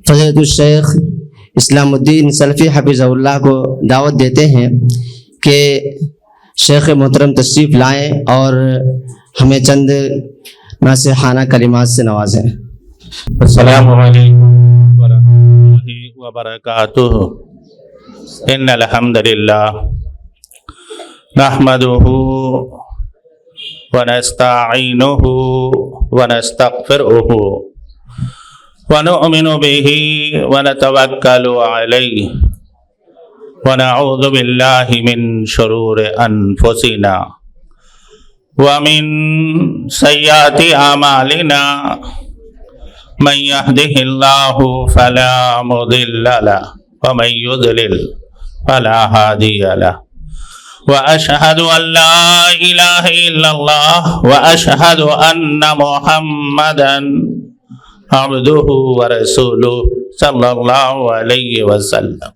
فضیلۃ الشیخ اسلام الدین سلفی حفظہ اللہ کو دعوت دیتے ہیں کہ شیخ محترم تشریف لائیں اور ہمیں چند ناصحانہ کلمات سے نوازیں۔ السلام علیکم ورحمۃ اللہ وبرکاتہ۔ ان الحمد للہ نحمده ونستعینه ونستغفره ونؤمن به ونتوکل علیہ ونعوذ باللہ من شرور انفسنا ومن سیئات اعمالنا من يهده الله فلا مضل له ومن يضلل فلا هادي له وأشهد أن لا إله إلا الله وأشهد أن محمدا عبده ورسوله صلى الله عليه وسلم۔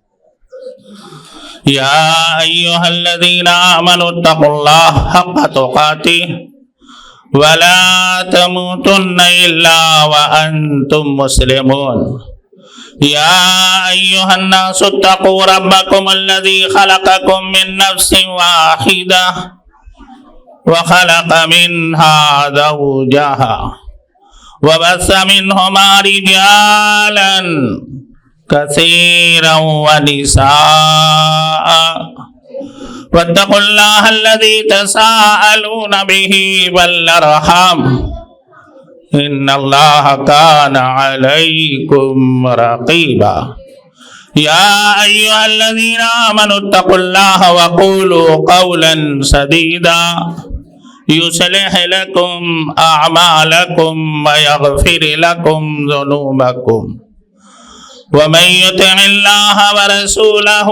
يا أيها الذين آمنوا اتقوا الله حق تقاته ولا تموتن إلا وأنتم مسلمون۔ يا أيها الناس اتقوا ربكم الذي خلقكم من نفس واحدة وخلق منها زوجها وبث منهما رجالا كثيرا ونساء واتقوا الله الذي تساءلون به والأرحام ان اللہ کان علیکم رقیبا۔ یا ایھا الذین آمنوا اتقوا اللہ وقولوا قولا سدیدا یصلح لکم اعمالکم ویغفر لکم ذنوبکم ومن یطع اللہ ورسولہ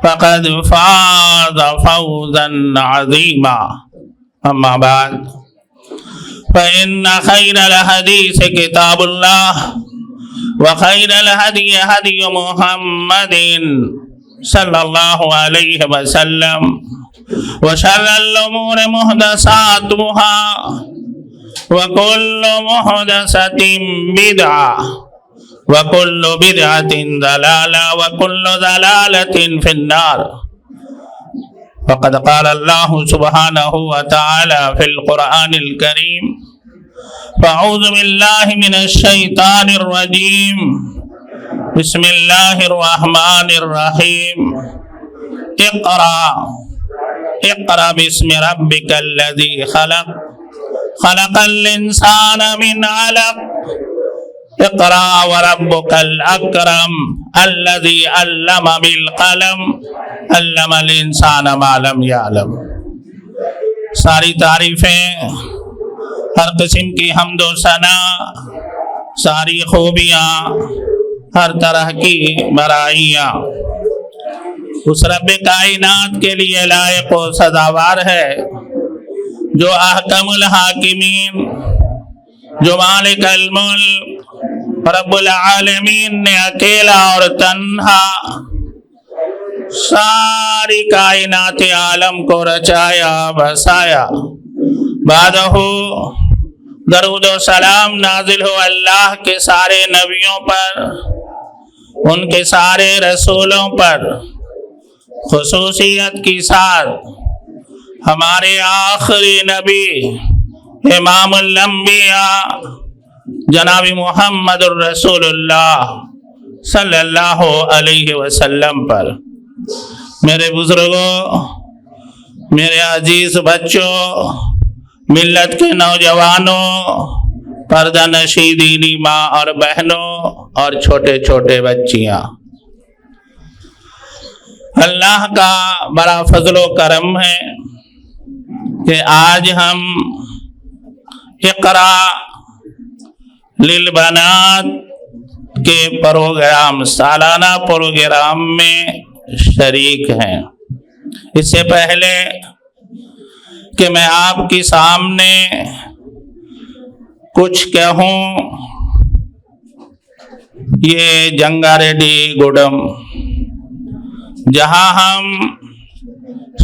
فقد فاز فوزا عظیما۔ اما بعد فإن خير الحديث كتاب الله وخير الهدي هدي محمد صلى الله عليه وسلم وشر الأمور محدثاتها وكل محدثة بدعة وكل بدعة ضلالة وكل ضلالة في النار۔ وقد قال اللہ سبحانہ وتعالی فی القرآن الکریم فاعوذ باللہ من الشیطان الرجیم بسم اللہ الرحمن الرحیم اقرأ باسم ربک الذی خلق خلق الانسان من علق اقرأ وربک الاکرم الذی علم بالقلم علم الانسان ما لم یعلم۔ ساری تعریفیں، ہر قسم کی حمد و ثنا، ساری خوبیاں، ہر طرح کی برائیاں اس رب کائنات کے لیے لائق و سزاوار ہے جو احکم الحاکمین، جو مالک الملک رب العالمین نے اکیلا اور تنہا ساری کائنات عالم کو رچایا بسایا۔ بعدہ درود و سلام نازل ہو اللہ کے سارے نبیوں پر، ان کے سارے رسولوں پر، خصوصیت کی ساتھ ہمارے آخری نبی امام الانبیاء جناب محمد الرسول اللہ صلی اللہ علیہ وسلم پر۔ میرے بزرگوں، میرے عزیز بچوں، ملت کے نوجوانوں، پردہ نشین دینی ماں اور بہنوں اور چھوٹے چھوٹے بچیاں، اللہ کا بڑا فضل و کرم ہے کہ آج ہم اقرا للبنات کے پروگرام، سالانہ پروگرام میں شریک ہیں۔ اس سے پہلے کہ میں آپ کے سامنے کچھ کہوں، یہ جنگا ریڈی گوڈم، جہاں ہم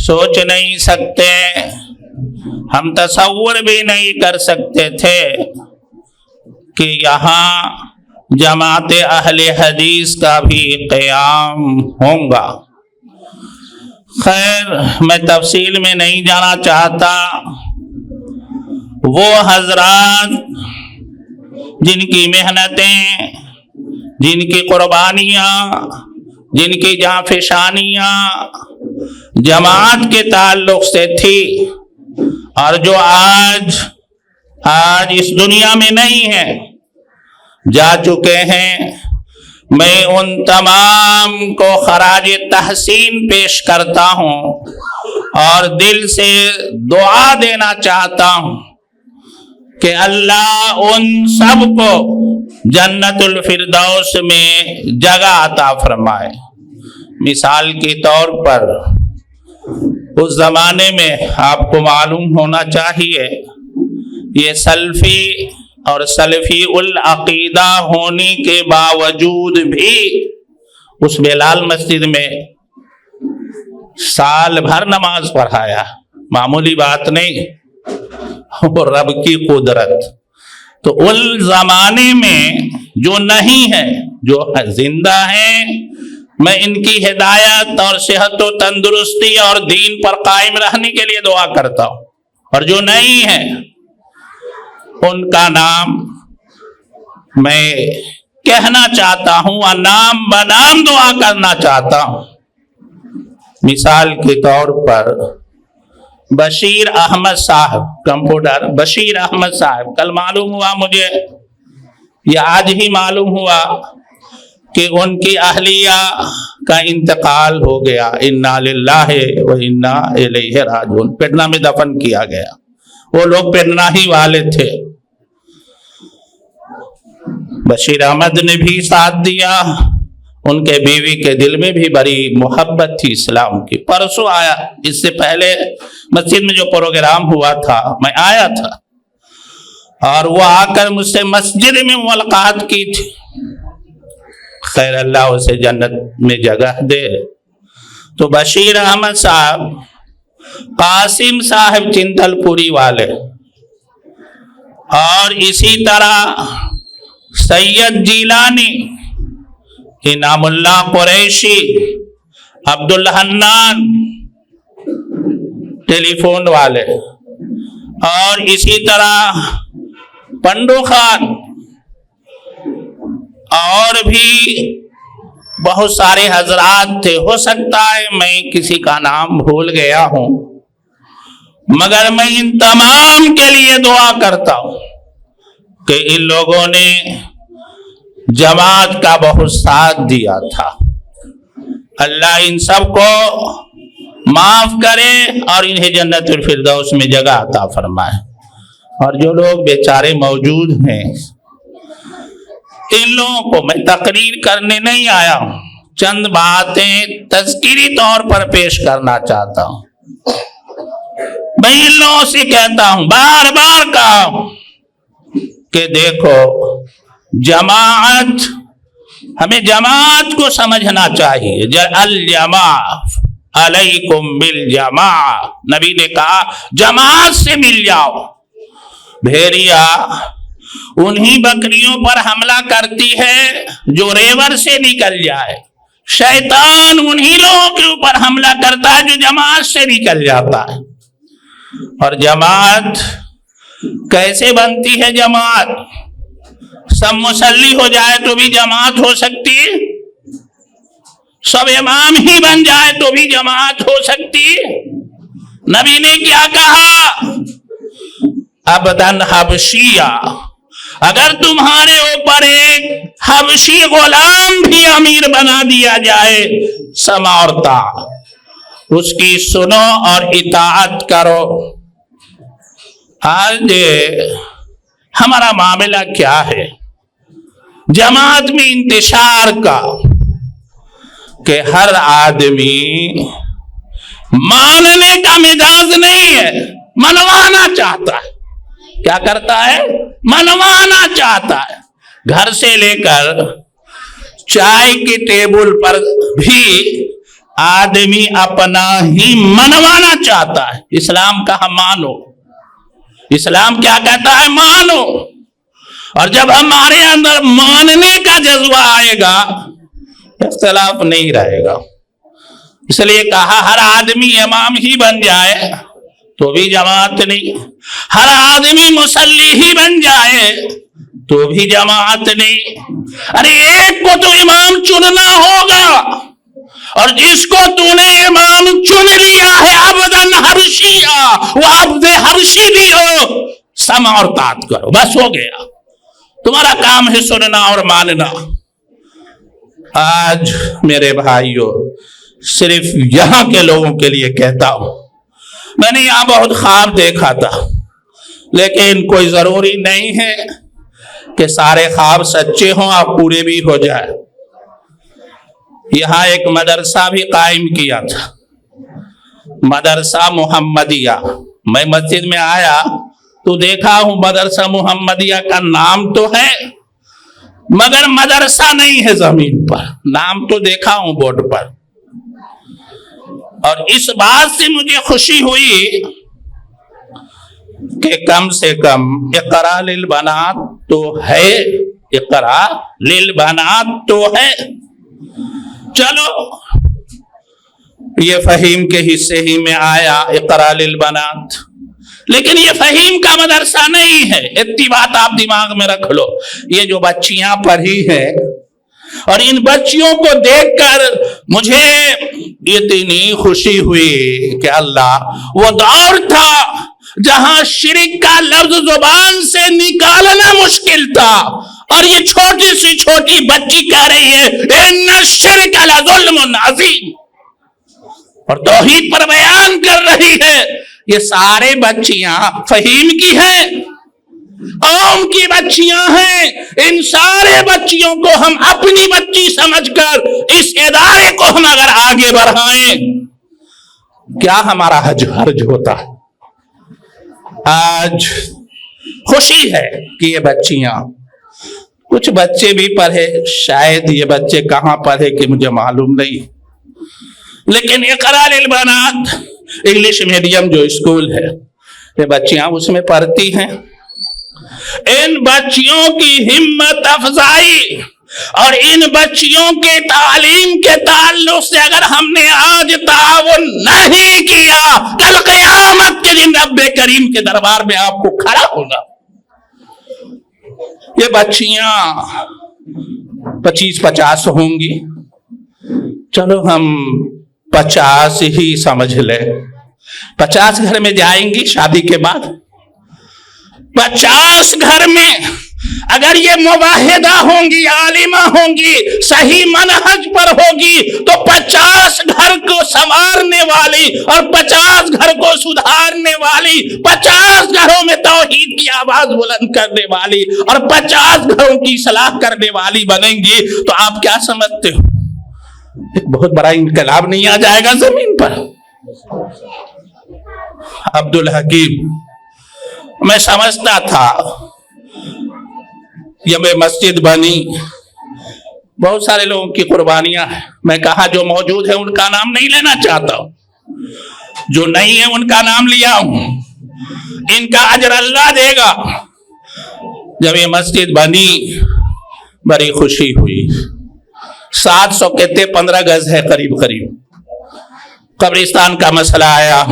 سوچ نہیں سکتے، ہم تصور بھی نہیں کر سکتے تھے کہ یہاں जमात अहले हदीस का भी क़याम होगा। खैर, मैं तफसील में नहीं जाना चाहता। वो हजरात जिनकी मेहनतें, जिनकी कुर्बानियाँ, जिनकी जाफिशानियाँ जमात के ताल्लुक से थी और जो आज इस दुनिया में नहीं है, जा चुके हैं, मैं उन तमाम को खराज तहसीन पेश करता हूँ और दिल से दुआ देना चाहता हूँ कि अल्लाह उन सब को जन्नतुल फिरदौस में जगह अता फरमाए। मिसाल के तौर पर उस ज़माने में आपको मालूम होना चाहिए, ये सल्फी और सल्फी उल अकीदा होने के बावजूद भी उस बेलाल मस्जिद में साल भर नमाज पढ़ाया। मामूली बात नहीं, वो रब की कुदरत। तो उस जमाने में जो नहीं है, जो जिंदा है, मैं इनकी हिदायत और सेहत व तंदुरुस्ती और दीन पर कायम रहने के लिए दुआ करता हूँ। और जो नहीं है उनका नाम मैं कहना चाहता हूँ और नाम बनाम दुआ करना चाहता हूँ। मिसाल के तौर पर बशीर अहमद साहब, कंप्यूटर बशीर अहमद साहब, कल मालूम हुआ मुझे, या आज ही मालूम हुआ कि उनकी अहलिया का इंतकाल हो गया। इन्ना लिल्लाहि व इन्ना इलैहि राजिऊन। पेटना में दफन किया गया। वो लोग पेटना ही वाले थे। बशीर अहमद ने भी साथ दिया। उनके बीवी के दिल में भी बड़ी मोहब्बत थी इस्लाम की। परसों आया, इससे पहले मस्जिद में जो प्रोग्राम हुआ था मैं आया था, और वो आकर मुझसे मस्जिद में मुलाकात की थी। खैर, अल्लाह उसे जन्नत में जगह दे। तो बशीर अहमद साहब, कासिम साहब चिंतलपुरी वाले, और इसी तरह सैयद जीलानी, इनामुल्लाह कुरैशी, अब्दुल हन्नान टेलीफोन वाले, और इसी तरह पंडू खान, और भी बहुत सारे हजरात थे। हो सकता है मैं किसी का नाम भूल गया हूं, मगर मैं इन तमाम के लिए दुआ करता हूं कि इन लोगों ने जमात का बहुत साथ दिया था। अल्लाह इन सब को माफ करे और इन्हें जन्नतुल फिरदौस में जगह अता फरमाए। और जो लोग बेचारे मौजूद हैं, इन लोगों को मैं तकरीर करने नहीं आया हूं, चंद बातें तज़किरी तौर पर पेश करना चाहता हूं। मैं इन लोगों से कहता हूं, बार बार कहा कि देखो, जमात, हमें जमात को समझना चाहिए। अल जमा अलैकुम बिल जमा, नबी ने कहा जमात से मिल जाओ। भेड़िया उन्हीं बकरियों पर हमला करती है जो रेवर से निकल जाए। शैतान उन्हीं लोगों के ऊपर हमला करता है जो जमात से निकल जाता है। और जमात कैसे बनती है? जमात सब मुसल्ली हो जाए तो भी जमात हो सकती है, सब इमाम ही बन जाए तो भी जमात हो सकती है। नबी ने क्या कहा? अबदन हबशिया, अगर तुम्हारे ऊपर एक हबशी गुलाम भी अमीर बना दिया जाए, समारता, उसकी सुनो और इताअत करो। आज हमारा मामला क्या है जमात में इंतशार का, कि हर आदमी मानने का मिजाज नहीं है, मनवाना चाहता है। क्या करता है? मनवाना चाहता है। घर से लेकर चाय के टेबल पर भी आदमी अपना ही मनवाना चाहता है। इस्लाम कहा मानो, इस्लाम क्या कहता है? मानो। اور جب ہمارے اندر ماننے کا جذبہ آئے گا اختلاف نہیں رہے گا. اس لیے کہا ہر آدمی امام ہی بن جائے تو بھی جماعت نہیں, ہر آدمی مصلی ہی بن جائے تو بھی جماعت نہیں. ارے ایک کو تو امام چننا ہوگا, اور جس کو تو نے امام چن لیا ہے عبدن حبشیہ, وہ عبد حبشی بھی ہو, سمع اور طاعت کرو, بس ہو گیا. تمہارا کام ہے سننا اور ماننا. آج میرے بھائیوں صرف یہاں کے لوگوں کے لیے کہتا ہوں, میں نے یہاں بہت خواب دیکھا تھا, لیکن کوئی ضروری نہیں ہے کہ سارے خواب سچے ہوں اور پورے بھی ہو جائے. یہاں ایک مدرسہ بھی قائم کیا تھا, مدرسہ محمدیہ. میں مسجد میں آیا تو دیکھا ہوں مدرسہ محمدیہ کا نام تو ہے مگر مدرسہ نہیں ہے زمین پر. نام تو دیکھا ہوں بورڈ پر, اور اس بات سے مجھے خوشی ہوئی کہ کم سے کم اقرا للبنات تو ہے, اقرا للبنات تو ہے. چلو یہ فہیم کے حصے ہی میں آیا اقرا للبنات, لیکن یہ فہیم کا مدرسہ نہیں ہے. اتنی بات آپ دماغ میں رکھ لو. یہ جو بچیاں پڑھی ہیں, اور ان بچیوں کو دیکھ کر مجھے اتنی خوشی ہوئی کہ اللہ, وہ دور تھا جہاں شرک کا لفظ زبان سے نکالنا مشکل تھا, اور یہ چھوٹی سی چھوٹی بچی کہہ رہی ہے ان الشرک لظلم عظیم, اور توحید پر بیان کر رہی ہے. یہ سارے بچیاں فہیم کی ہیں, قوم کی بچیاں ہیں. ان سارے بچیوں کو ہم اپنی بچی سمجھ کر اس ادارے کو ہم اگر آگے بڑھائیں, کیا ہمارا حرج ہوتا. آج خوشی ہے کہ یہ بچیاں, کچھ بچے بھی پڑھے, شاید یہ بچے کہاں پڑھے کہ مجھے معلوم نہیں, لیکن اقرا للبنات انگلش میڈیم جو اسکول ہے, یہ بچیاں اس میں پڑھتی ہیں. ان بچیوں کی ہمت افزائی اور ان بچیوں کے تعلیم کے تعلق سے اگر ہم نے آج تعاون نہیں کیا, کل قیامت کے دن رب کریم کے دربار میں آپ کو کھڑا ہونا. یہ بچیاں 25-50 ہوں گی, چلو ہم 50 ہی سمجھ لیں. 50 گھر میں جائیں گی شادی کے بعد. 50 گھر میں اگر یہ مواحدہ ہوں گی, عالمہ ہوں گی, صحیح منہج پر ہوگی, تو 50 گھر کو سنوارنے والی اور 50 گھر کو سدھارنے والی, 50 گھروں میں توحید کی آواز بلند کرنے والی اور 50 گھروں کی اصلاح کرنے والی بنیں گی. تو آپ کیا سمجھتے ہو, ایک بہت بڑا انقلاب نہیں آ جائے گا زمین پر؟ عبدالحکیم, میں سمجھتا تھا یہ میں مسجد بنی, بہت سارے لوگوں کی قربانیاں ہیں. میں کہا جو موجود ہے ان کا نام نہیں لینا چاہتا ہوں, جو نہیں ہے ان کا نام لیا ہوں, ان کا اجر اللہ دے گا. جب یہ مسجد بنی بڑی خوشی ہوئی. 700 کہتے 15 گز ہے قریب قریب. قبرستان کا مسئلہ آیا,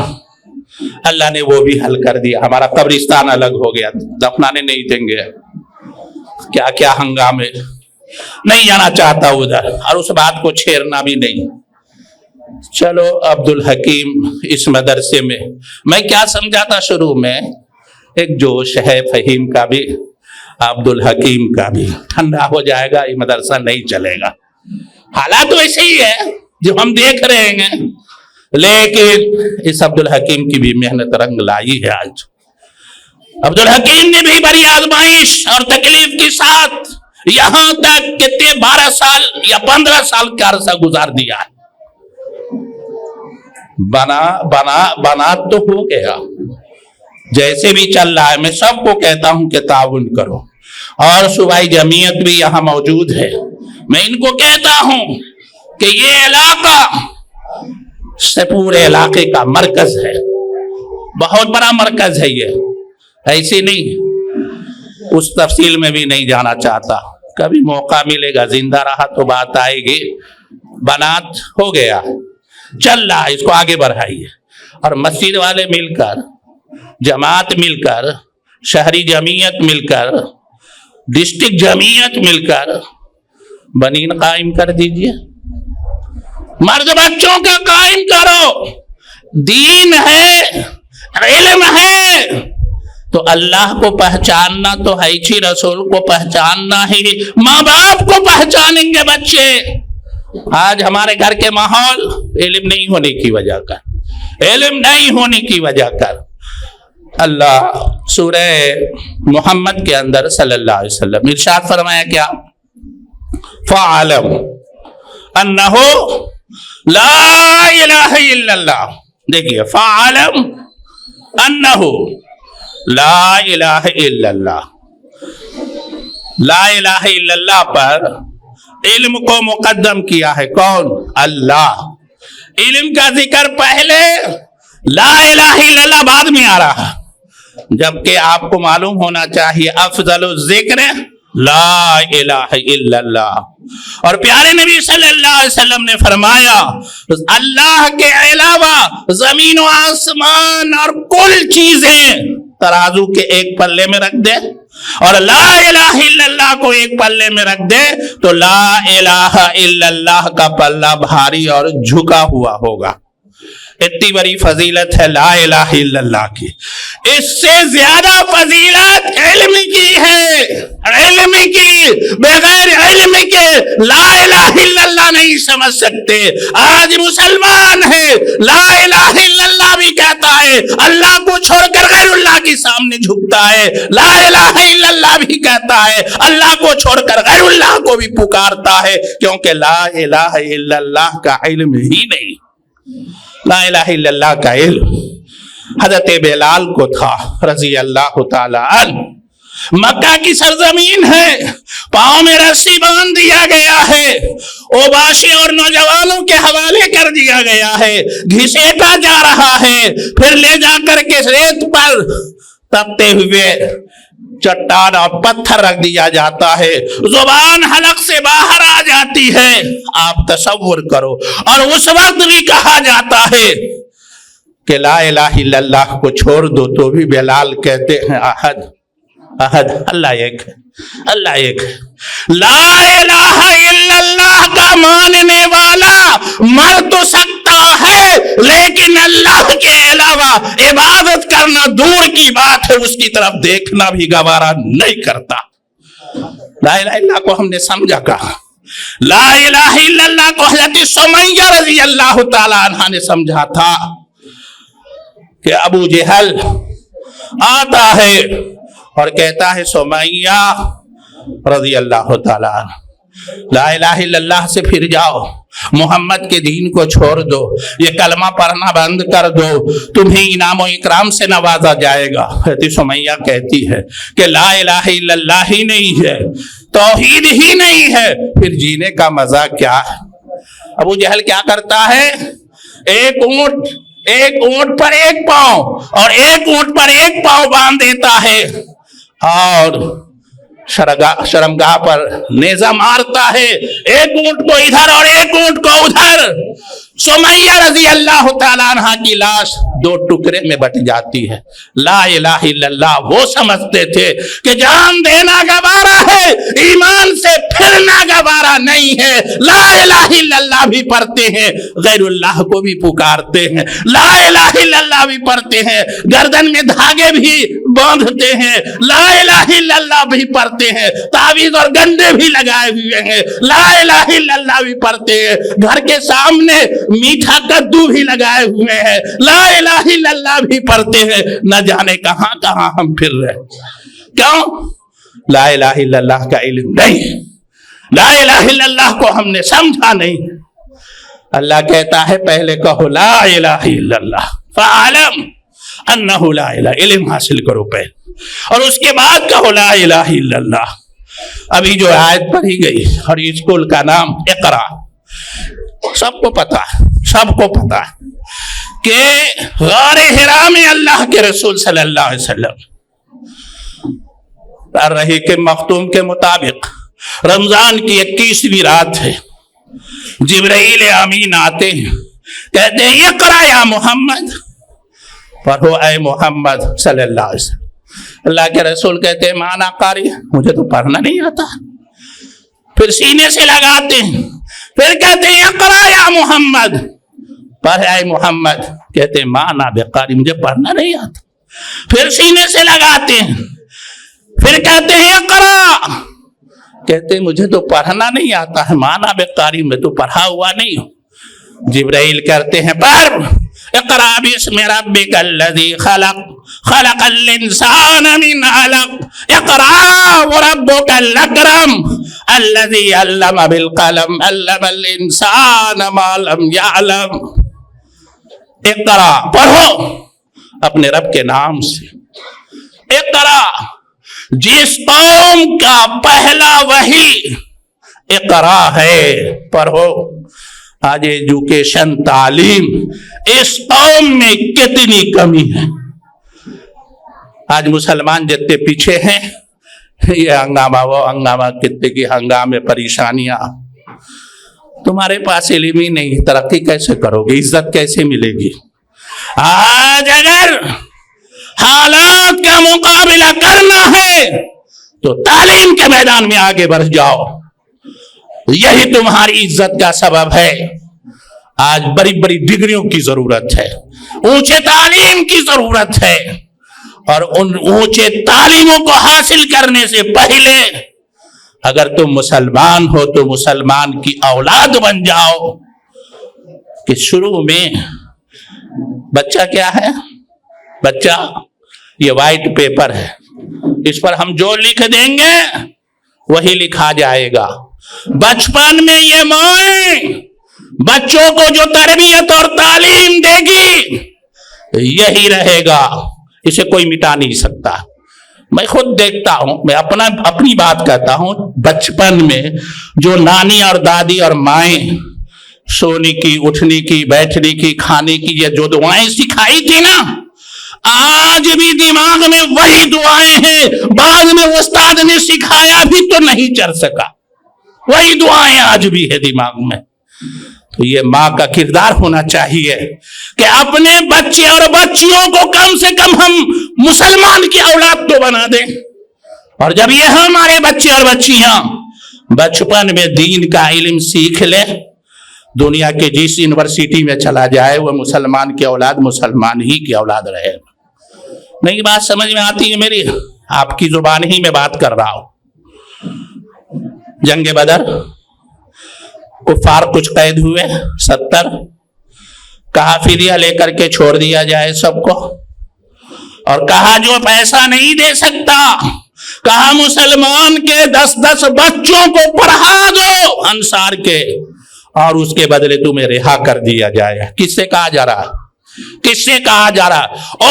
اللہ نے وہ بھی حل کر دیا. ہمارا قبرستان الگ ہو گیا, دفنانے نہیں دیں گے. کیا کیا ہنگامے, نہیں جانا چاہتا ادھر, اور اس بات کو چھیڑنا بھی نہیں. چلو عبدالحکیم اس مدرسے میں کیا سمجھا تھا شروع میں, ایک جوش ہے فہیم کا بھی, عبدالحکیم کا بھی. ٹھنڈا ہو جائے گا, یہ مدرسہ نہیں چلے گا. حالات تو ایسے ہی ہے جو ہم دیکھ رہے ہیں, لیکن اس عبدالحکیم کی بھی محنت رنگ لائی ہے. آج عبدالحکیم نے بھی بڑی آزمائش اور تکلیف کے ساتھ یہاں تک کتنے 12 سال یا 15 سال کا عرصہ گزار دیا ہے. بنا تو ہو گیا, جیسے بھی چل رہا ہے. میں سب کو کہتا ہوں کہ تعاون کرو, اور صوبائی جمعیت بھی یہاں موجود ہے. میں ان کو کہتا ہوں کہ یہ علاقہ سے پورے علاقے کا مرکز ہے, بہت بڑا مرکز ہے. یہ ایسی نہیں, उस तफसील में भी नहीं जाना चाहता, कभी मौका मिलेगा, जिंदा रहा तो बात आएगी। बनात हो गया, चल रहा है, इसको आगे बढ़ाइए। और मस्जिद वाले मिलकर, जमात मिलकर, शहरी जमीयत मिलकर, डिस्ट्रिक्ट जमीयत मिलकर बनीन कायम कर दीजिए, मर्द बच्चों का कायम करो। दीन है, इल्म है, तो अल्लाह को पहचानना तो है ही, रसूल को पहचानना ही, माँ बाप को पहचानेंगे बच्चे। आज हमारे घर के माहौल इल्म नहीं होने की वजह कर, इल्म नहीं होने की वजह कर, अल्लाह सूरह मोहम्मद के अंदर सल्लल्लाहु अलैहि वसल्लम इरशाद फरमाया क्या, फ़अलम अन्नहु ला इलाहा इल्लल्लाह। देखिए, फ़अलम अन्नहु ला इलाहा इल्लल्लाह, ला इलाहा इल्लल्लाह पर इल्म को मुकद्दम किया है। कौन? अल्लाह। इल्म का जिक्र पहले, ला इलाहा इल्लल्लाह बाद में आ रहा, जबकि आपको मालूम होना चाहिए अफजलुल जिक्र ला इलाहा इल्लल्लाह। और प्यारे नबी सल्लल्लाहु अलैहि वसल्लम ने फरमाया, अल्लाह के अलावा जमीन और आसमान और कुल चीजें तराजू के एक पल्ले में रख दे और ला इलाहा इल्लल्लाह को एक पल्ले में रख दे, तो ला इलाहा इल्लल्लाह का पल्ला भारी और झुका हुआ होगा। इतनी बड़ी फजीलत है ला इलाहा इल्लल्लाह की। इससे ज्यादा फजीलत इल्म की है, इल्म की। बगैर इल्म के ला इलाहा इल्लल्लाह नहीं समझ सकते। आज मुसलमान है, ला इलाहा इल्लल्लाह भी कहता है, अल्लाह को छोड़कर गैरुल्लाह के सामने झुकता है। ला इलाहा इल्लल्लाह भी कहता है, अल्लाह को छोड़कर गैरुल्लाह को भी पुकारता है, क्योंकि ला इलाहा इल्लल्लाह का इल्म ही नहीं। ला इलाहा इल्लल्लाह का इल्म हजरत बेलाल को था रजी अल्लाह ताला अन्हु। मक्का की सरजमीन है, पाँव में रस्सी बांध दिया गया है, ओबाशी और नौजवानों के हवाले कर दिया गया है, घिसेटा जा रहा है, फिर ले जाकर के रेत पर तपते हुए चट्टान और पत्थर रख दिया जाता है, जुबान हलक से बाहर आ जाती है। आप तसव्वुर करो। और उस वक्त भी कहा जाता है कि ला इलाहा इल्लल्लाह को छोड़ दो, तो भी बिलाल कहते हैं अहद अहद, अल्लाह एक है, अल्लाह एक है। ला इलाहा इल्लल्लाह का मानने वाला मर तो सकता है, लेकिन अल्लाह के अलावा इबादत करना दूर की बात है, उसकी तरफ देखना भी गवारा नहीं करता। ला इलाहा इल्लल्लाह को हमने समझा कहा, ला इलाहा इल्लल्लाह को हज़रत सुमैया रज़ी अल्लाह ताला अन्हा ने समझा था कि अबू जहल आता है और कहता है, सुमैया रज़ी अल्लाह ताला अन्हा, ला इलाहा इल्लल्लाह से फिर जाओ, मोहम्मद के दीन को छोड़ दो, ये कलमा पढ़ना बंद कर दो, तुम्हें इनाम और इकराम से नवाजा जाएगा। हज़रत सुमैया कहती है कि ला इलाहा इल्लल्लाह ही नहीं है, तौहीद ही नहीं है, फिर जीने का मजा क्या है। अबू जहल क्या करता है, एक ऊंट पर एक पांव और एक ऊंट पर एक पांव बांध देता है और शर्मगाह पर नेजा मारता है, एक ऊंट को इधर और एक ऊंट को उधर। सुमैया रज़ी अल्लाह ताला अन्हा की लाश दो टुकड़े में बट जाती है। ला इलाहा इल्लल्लाह वो समझते थे कि जान देना गवारा है, ईमान से फिरना गवारा नहीं है। ला इलाहा इल्लल्लाह भी पढ़ते हैं, गैरुल्लाह को भी पुकारते हैं, ला इलाहा इल्लल्लाह भी पढ़ते हैं, गर्दन में धागे भी बांधते हैं, ला इलाहा इल्लल्लाह भी पढ़ते हैं, तावीज और गंडे भी लगाए हुए हैं, ला इलाहा इल्लल्लाह भी पढ़ते हैं, घर के सामने मीठा कद्दू भी लगाए हुए हैं, ला इलाहा इल्लल्लाह भी पढ़ते हैं। न जाने कहां कहां हम फिर रहे, क्यों? ला इलाहा इल्लल्लाह का इल्म नहीं, ला इलाहा इल्लल्लाह को हमने समझा नहीं। अल्लाह कहता है पहले कहो ला इलाहा इल्लल्लाह फ़अलम अन्नहु ला इलाहा, इल्म हासिल करो पहले, और उसके बाद कहो ला इलाहा इल्लल्लाह। अभी जो आयत पढ़ी गई और स्कूल का नाम इक़रा, सबको पता है, सबको पता है कि गारे हिरा में अल्लाह के रसूल सल्लल्लाहु अलैहि वसल्लम रहीक मखतूम के मुताबिक रमजान की 21वीं रात है। जिब्राइल अमीन आते हैं, कहते हैं इक़रा या मोहम्मद, पढ़ो ऐ मोहम्मद सल्लल्लाहु अलैहि वसल्लम। अल्लाह के रसूल कहते हैं माना कारी, मुझे तो पढ़ना नहीं आता। फिर सीने से लगाते हैं, फिर कहते हैं इक़रा या मोहम्मद, पढ़ ऐ मोहम्मद, कहते हैं माना बेकारी, मुझे पढ़ना नहीं आता। फिर सीने से लगाते हैं, फिर कहते हैं इक़रा, कहते हैं मुझे तो पढ़ना नहीं आता है, माना बेकारी, मैं तो पढ़ा हुआ नहीं हूं। जिब्राइल करते हैं पर इक़रा बिस्मि रब्बिकल लज़ी खलक़ खलक़ल इंसान मिन अलक़ इक़रा व रब्बुकल अकरम अल्लज़ी अल्लम बिल क़लम अल्लमल इंसान मा लम यअलम। इक़रा, पढ़ो अपने रब के नाम से। इक़रा, जिस कौम का पहला वही इक़रा है, पढ़ो। आज एजुकेशन तालीम इस कौम में कितनी कमी है। आज मुसलमान जितने पीछे हैं, ये हंगामा वो हंगामा, कितने की हंगामे परेशानियां। तुम्हारे पास इल्म ही नहीं, तरक्की कैसे करोगे, इज्जत कैसे मिलेगी। आज अगर हालात का मुकाबला करना है तो तालीम के मैदान में आगे बढ़ जाओ, यही तुम्हारी इज्जत का सबब है। आज बड़ी बड़ी डिग्रियों की जरूरत है, ऊंचे तालीम की जरूरत है, और उन ऊंचे तालीमों को हासिल करने से पहले अगर तुम मुसलमान हो तो मुसलमान की औलाद बन जाओ। कि शुरू में बच्चा क्या है, बच्चा ये वाइट पेपर है, इस पर हम जो लिख देंगे वही लिखा जाएगा। बचपन में ये माँ बच्चों को जो तरबियत और तालीम देगी यही रहेगा, इसे कोई मिटा नहीं सकता। मैं खुद देखता हूं, मैं अपनी बात कहता हूं, बचपन में जो नानी और दादी और माएं सोने की, उठने की, बैठने की, खाने की ये जो दुआएं सिखाई थी ना, आज भी दिमाग में वही दुआएं हैं। बाद में उस्ताद ने सिखाया भी तो नहीं चल सका, वही दुआएं आज भी है दिमाग में। तो ये माँ का किरदार होना चाहिए कि अपने बच्चे और बच्चियों को कम से कम हम मुसलमान की औलाद तो बना दें। और जब ये हमारे बच्चे और बच्चियां बचपन में दीन का इल्म सीख ले, दुनिया के जिस यूनिवर्सिटी में चला जाए वह मुसलमान की औलाद मुसलमान ही की औलाद रहे। नहीं बात समझ में आती है मेरी? आपकी जुबान ही में बात कर रहा हूं। जंग बदर कुफार कुछ कैद हुए 70, कहा फिदिया लेकर के छोड़ दिया जाए सबको, और कहा जो पैसा नहीं दे सकता, कहा मुसलमान के 10-10 बच्चों को पढ़ा दो अंसार के, और उसके बदले तुम्हें रिहा कर दिया जाए। किससे कहा जा रहा, किससे कहा जा रहा?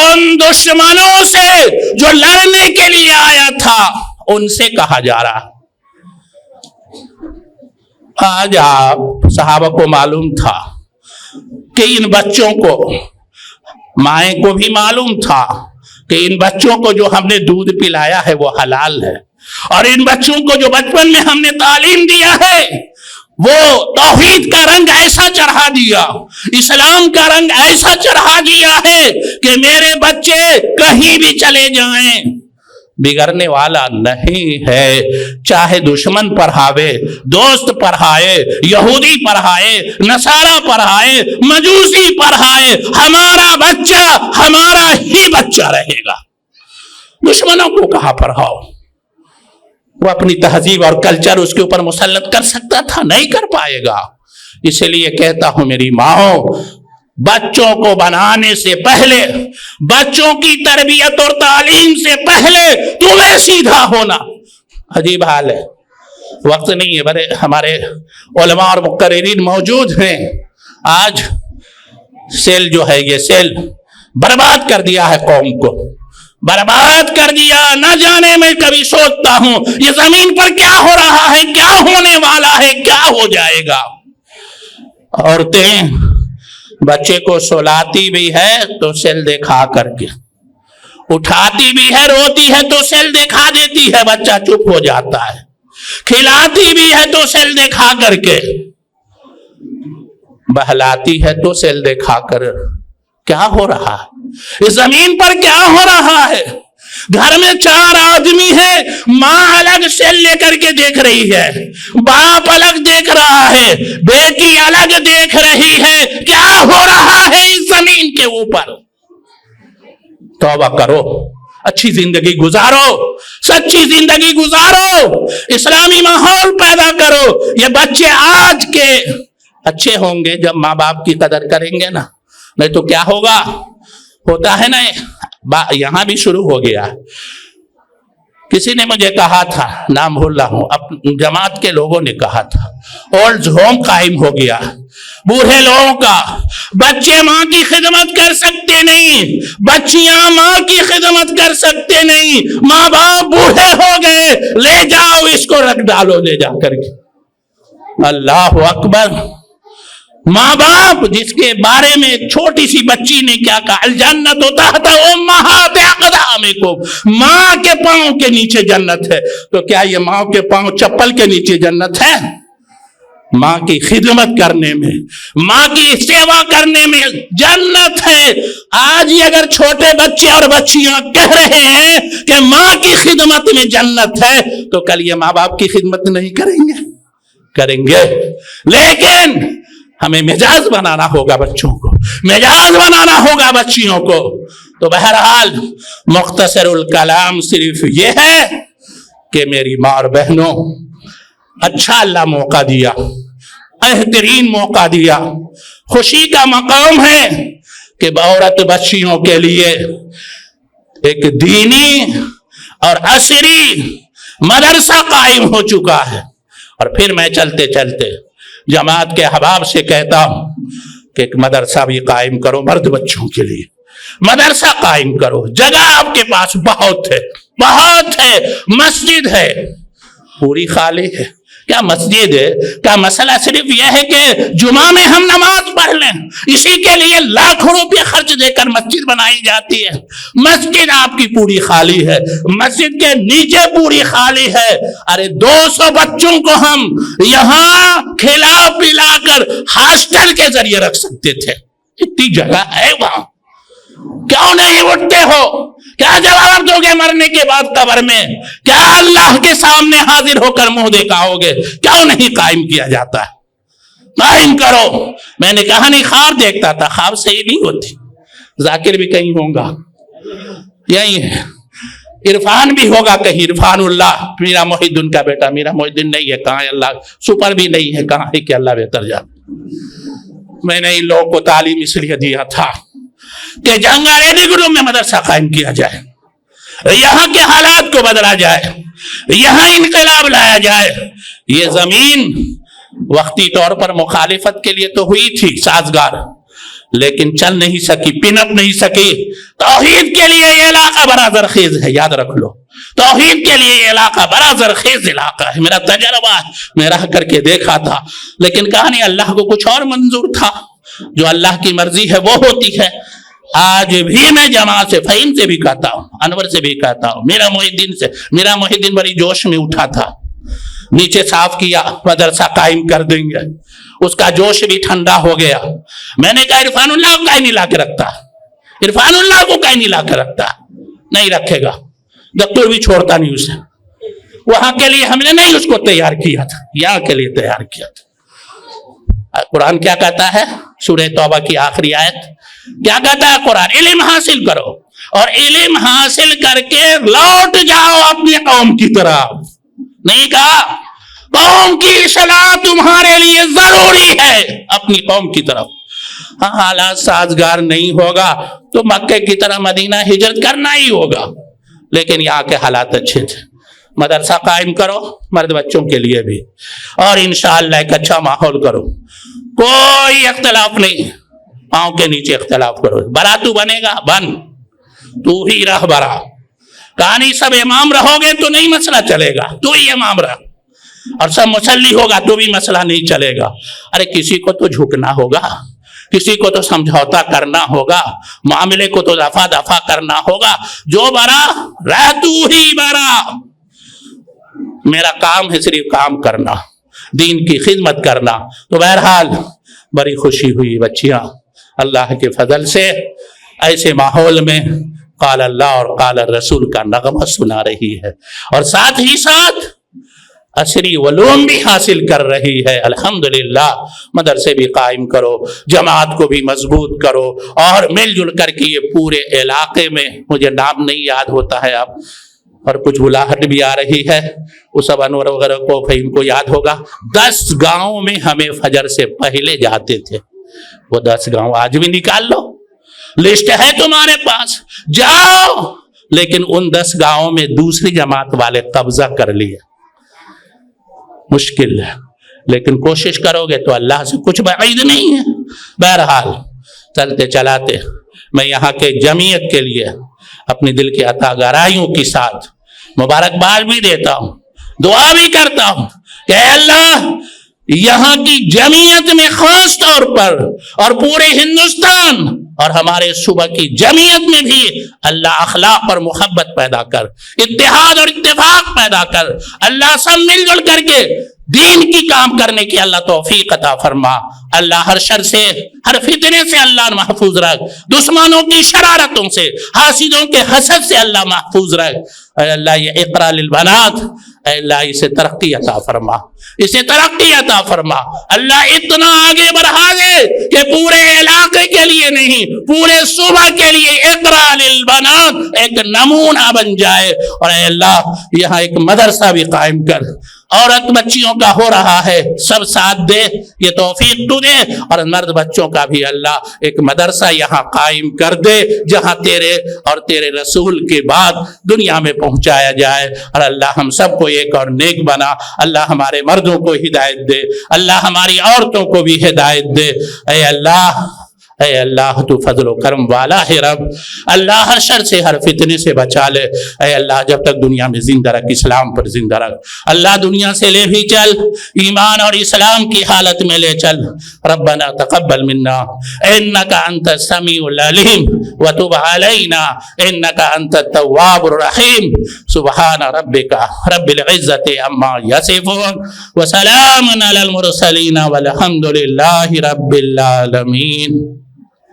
उन दुश्मनों से जो लड़ने के लिए आया था, उनसे कहा जा रहा। आज आप सहाबा को मालूम था कि इन बच्चों को, माए को भी मालूम था कि इन बच्चों को जो हमने दूध पिलाया है वो हलाल है, और इन बच्चों को जो बचपन में हमने तालीम दिया है वो तौहीद का रंग ऐसा चढ़ा दिया, इस्लाम का रंग ऐसा चढ़ा दिया है कि मेरे बच्चे कहीं भी चले जाएं बिगड़ने वाला नहीं है। चाहे दुश्मन पढ़ावे, दोस्त पढ़ाए, यहूदी पढ़ाए, नसारा पढ़ाए, मजूसी पढ़ाए, हमारा बच्चा हमारा ही बच्चा रहेगा। दुश्मनों को कहाँ पढ़ाओ? वो अपनी तहजीब और कल्चर उसके ऊपर मुसल्लत कर सकता था, नहीं कर पाएगा। इसलिए कहता हूं मेरी माओ, बच्चों को बनाने से पहले, बच्चों की तरबियत और तालीम से पहले तुम्हें सीधा होना। अजीब हाल है, वक्त नहीं है, बड़े हमारे उलमा और मुक़र्रिरीन मौजूद हैं। आज सेल जो है, ये सेल बर्बाद कर दिया है कौम को, बर्बाद कर दिया। न जाने मैं कभी सोचता हूं ये जमीन पर क्या हो रहा है, क्या होने वाला है, क्या हो जाएगा। औरतें बच्चे को सुलाती भी है तो सेल दिखा करके, उठाती भी है, रोती है तो सेल दिखा देती है, बच्चा चुप हो जाता है। खिलाती भी है तो सेल दिखा करके, बहलाती है तो सेल दिखा कर। क्या हो रहा है इस जमीन पर, क्या हो रहा है? घर में 4 आदमी है, माँ अलग सेल लेकर के देख रही है, बाप अलग देख रहा है, बेटी अलग देख रही है। क्या हो रहा है इस जमीन के ऊपर? तौबा करो, अच्छी जिंदगी गुजारो, सच्ची जिंदगी गुजारो, इस्लामी माहौल पैदा करो। ये बच्चे आज के अच्छे होंगे जब माँ बाप की कदर करेंगे ना, नहीं तो क्या होगा? होता है ना, यहां भी शुरू हो गया। किसी ने मुझे कहा था, नाम भूल रहा हूं, अब जमात के लोगों ने कहा था, ओल्ड होम कायम हो गया बूढ़े लोगों का। बच्चे माँ की खिदमत कर सकते नहीं, बच्चियां माँ की खिदमत कर सकते नहीं, माँ बाप बूढ़े हो गए, ले जाओ इसको, रख डालो ले जा करके। अल्लाह अकबर। माँ बाप जिसके बारे में छोटी सी बच्ची ने क्या कहा, अल जन्नत तहत उम्महात अक़दामिकुम, माँ के पांव के नीचे जन्नत है। तो क्या ये माँ के पांव चप्पल के नीचे जन्नत है? माँ की खिदमत करने में, माँ की सेवा करने में जन्नत है। आज ही अगर छोटे बच्चे और बच्चियां कह रहे हैं कि माँ की खिदमत में जन्नत है, तो कल ये माँ बाप की खिदमत नहीं करेंगे? करेंगे। लेकिन हमें मिजाज बनाना होगा बच्चों को, मिजाज बनाना होगा बच्चियों को। तो बहरहाल मुख्तसरुल कलाम सिर्फ ये है कि मेरी माँ और बहनों, अच्छा अल्लाह मौका दिया, बेहतरीन मौका दिया, खुशी का मकाम है कि औरत बच्चियों के लिए एक दीनी और असरी मदरसा कायम हो चुका है। और फिर मैं चलते चलते जमात के अहबाब से कहता हूं कि एक मदरसा भी कायम करो, मर्द बच्चों के लिए मदरसा कायम करो। जगह आपके पास बहुत है, बहुत है, मस्जिद है, पूरी खाली है। क्या मस्जिद है? क्या मसला सिर्फ यह है कि जुमा में हम नमाज पढ़ लें? इसी के लिए लाखों रुपए खर्च देकर मस्जिद बनाई जाती है। मस्जिद आपकी पूरी खाली है, मस्जिद के नीचे पूरी खाली है। अरे 200 बच्चों को हम यहाँ खिला पिलाकर हॉस्टल के जरिए रख सकते थे, इतनी जगह है वहां। क्यों नहीं उठते हो? क्या जवाब दोगे मरने के बाद कब्र में? क्या अल्लाह के सामने हाजिर होकर मुंह दिखाओगे? क्यों नहीं कायम किया जाता? कायम करो। मैंने कहानी ख्वाब देखता था, ख्वाब सही नहीं होती। जाकिर भी कहीं होगा, यही है, इरफान भी होगा कहीं, इरफानुल्लाह, मीरा मोहिद्दीन का बेटा। मीरा मोहिद्दीन नहीं है, कहाँ है अल्लाह, सुपर भी नहीं है, कहाँ है कि अल्लाह बेहतर जाने। मैंने इन लोगों को तालीम इसलिए दिया था कि जंगारेडी ग्रुप में मदरसा कायम किया जाए, यहाँ के हालात को बदला जाए, यहाँ इनकलाब लाया जाए। ये जमीन वक्ती तौर पर मुखालिफत के लिए तो हुई थी साजगार, लेकिन चल नहीं सकी, पिनप नहीं सकी। तौहीद के लिए ये इलाका बड़ा जरखेज है, याद रख लो। तौहीद के लिए ये इलाका बड़ा जरखेज इलाका है, मेरा तजर्बा, मैं रह करके देखा था। लेकिन कहानी अल्लाह को कुछ और मंजूर था, जो अल्लाह की मर्जी है वो होती है। आज भी मैं जमात से, फहीम से भी कहता हूँ, अनवर से भी कहता हूँ, मीरा मोहिद्दीन से। मीरा मोहिद्दीन बड़ी जोश में उठा था, नीचे साफ किया, मदरसा कायम कर देंगे, उसका जोश भी ठंडा हो गया। मैंने कहा इरफानुल्लाह को काहे नहीं ला के रखता, इरफानुल्लाह को काहे नहीं ला के रखता? नहीं रखेगा, दफ्तर भी छोड़ता नहीं उसे। वहां के लिए हमने नहीं उसको तैयार किया था, यहाँ के लिए तैयार किया था। कुरान क्या कहता है? सूरह तौबा की आखिरी आयत क्या कहता है कुरान? इल्म हासिल करो और इल्म हासिल करके लौट जाओ अपनी कौम की तरफ। नहीं कहा कौम की इस्लाह तुम्हारे लिए जरूरी है, अपनी कौम की तरफ। हाँ, हालात साजगार नहीं होगा तो मक्के की तरह मदीना हिजरत करना ही होगा, लेकिन यहाँ के हालात अच्छे थे। मदरसा कायम करो मर्द बच्चों के लिए भी, और इंशाअल्लाह एक अच्छा माहौल करो, कोई इख्तलाफ नहीं, पाँव के नीचे इख्तलाफ करो। बरा तू बनेगा, बन, तू ही रह बरा। कहानी सब इमाम रहोगे तो नहीं मसला चलेगा, तू ही इमाम रह, और सब मुसल्ली होगा तो भी मसला नहीं चलेगा। अरे किसी को तो झुकना होगा, किसी को तो समझौता करना होगा, मामले को तो दफा दफा करना होगा। जो बरा रह तू ही बरा। मेरा काम है सिर्फ काम करना, दीन की खिदमत करना। तो बहरहाल बड़ी खुशी हुई बच्चियां अल्लाह के फजल से ऐसे माहौल में काल अल्लाह और काल रसूल का नगमा सुना रही है और साथ ही साथ असरी वलूम भी हासिल कर रही है। अल्हम्दुलिल्लाह। मदरसे भी कायम करो, जमात को भी मजबूत करो और मिलजुल करके ये पूरे इलाके में, मुझे नाम नहीं याद होता है अब और कुछ बुलाहट भी आ रही है, उस सब अनवर वगैरह को फहीम को याद होगा, 10 गाँव में हमें फजर से पहले जाते थे। वो 10 गाँव आज भी निकाल लो, लिस्ट है तुम्हारे पास, जाओ। लेकिन उन 10 गाँवों में दूसरी जमात वाले कब्जा कर लिए। मुश्किल है, लेकिन कोशिश करोगे तो अल्लाह से कुछ बाइद नहीं है। बहरहाल चलते चलाते मैं यहाँ के जमीयत के लिए अपने दिल की अता गहराइयों के साथ मुबारकबाद भी देता हूँ, दुआ भी करता हूँ कि अल्लाह यहाँ की जमीयत में खास तौर पर और पूरे हिंदुस्तान और हमारे सूबा की जमीयत में भी अल्लाह अखलाक और मोहब्बत पैदा कर, इत्तेहाद और इत्तेफाक पैदा कर। अल्लाह सब मिलजुल करके दीन की काम करने की अल्लाह तौफीक अता फरमा। अल्लाह हर शर से, हर फितने से अल्लाह महफूज रख, दुश्मनों की शरारतों से, हासिदों के हसद से अल्लाह महफूज रख। अल्लाह ये इक़रा लिल बनात, अल्लाह इसे तरक्की अता फरमा, इसे तरक्की अता फरमा। अल्लाह इतना आगे बढ़ा दे कि पूरे इलाके के लिए नहीं, पूरे सूबा के लिए इक़रा लिल बनात एक नमूना बन जाए। और अल्लाह यहाँ एक मदरसा भी कायम कर, औरत बच्चियों का हो रहा है, सब साथ दे, ये तौफीक तू दे। और मर्द बच्चों का भी अल्लाह एक मदरसा यहाँ कायम कर दे जहाँ तेरे और तेरे रसूल के बाद दुनिया में पहुँचाया जाए। और अल्लाह हम सबको एक और नेक बना। अल्लाह हमारे मर्दों को हिदायत दे, अल्लाह हमारी औरतों को भी हिदायत दे। ऐ अल्लाह तू फजल करम वाला है रब। अल्लाह हर शर से, हर फितने से बचा ले। ऐ अल्लाह जब तक दुनिया में जिंदा रख, इस्लाम पर जिंदा रख। अल्लाह दुनिया से ले भी चल, ईमान और इस्लाम की हालत में ले चल। रब्बना तक़ब्बल मिन्ना इन्नका अंतस समीउल अलीम व तुब अलैना इन्नका अंतत तव्वाबुर रहीम। सुब्हान रब्बिका रब्बिल इज्जति अम्मा यसिफून व सलामुन अलल मुरसलीन वल्हम्दुलिल्लाहि रब्बिल आलमीन।